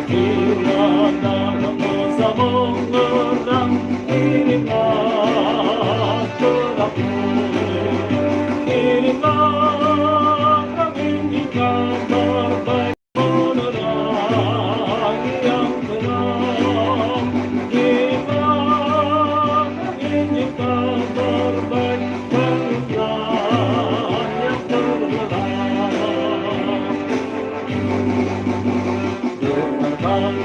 Bila darahmu sama orang kirimlah terangmu, kirimlah kami kabar baik menerang yang terang, kirimlah kami kabar baik menerang yang terang. Dengarkan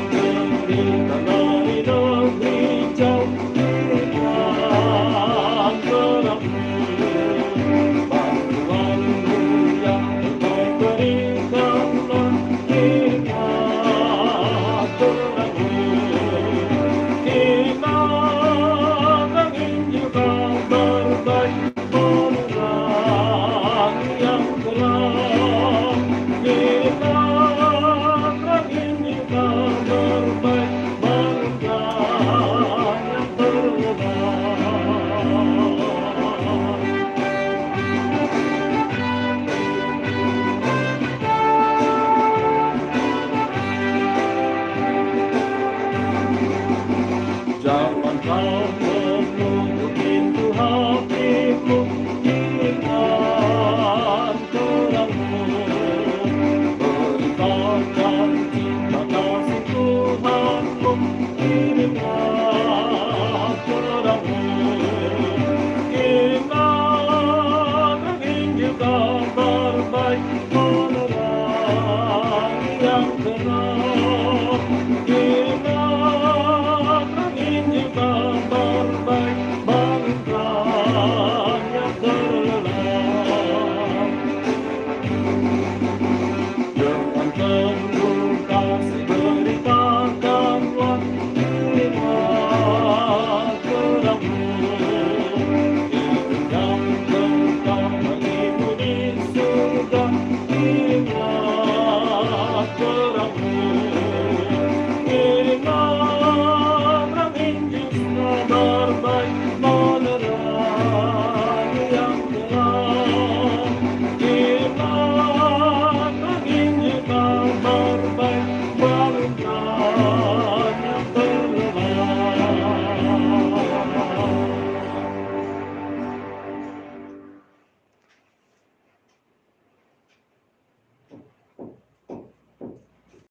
berita dari negeri jauh, kirimlah terangmu, bantuanmu yang terbaik berikanlah, kirimlah terangmu, kirimlah angin juga berbaik menerang yang terang, kirimlah angin juga berbaik menerang yang terang. Jangan kau menutup pintu hatimu, kirimkan terangmu, beritakan cinta kasih Tuhanmu, kirimkan terangmu, kirimkan Injil kabar baik menerang yang terang, kirimkan Injil kabar baik bangkitan yang terang. Jangan tunggu kasih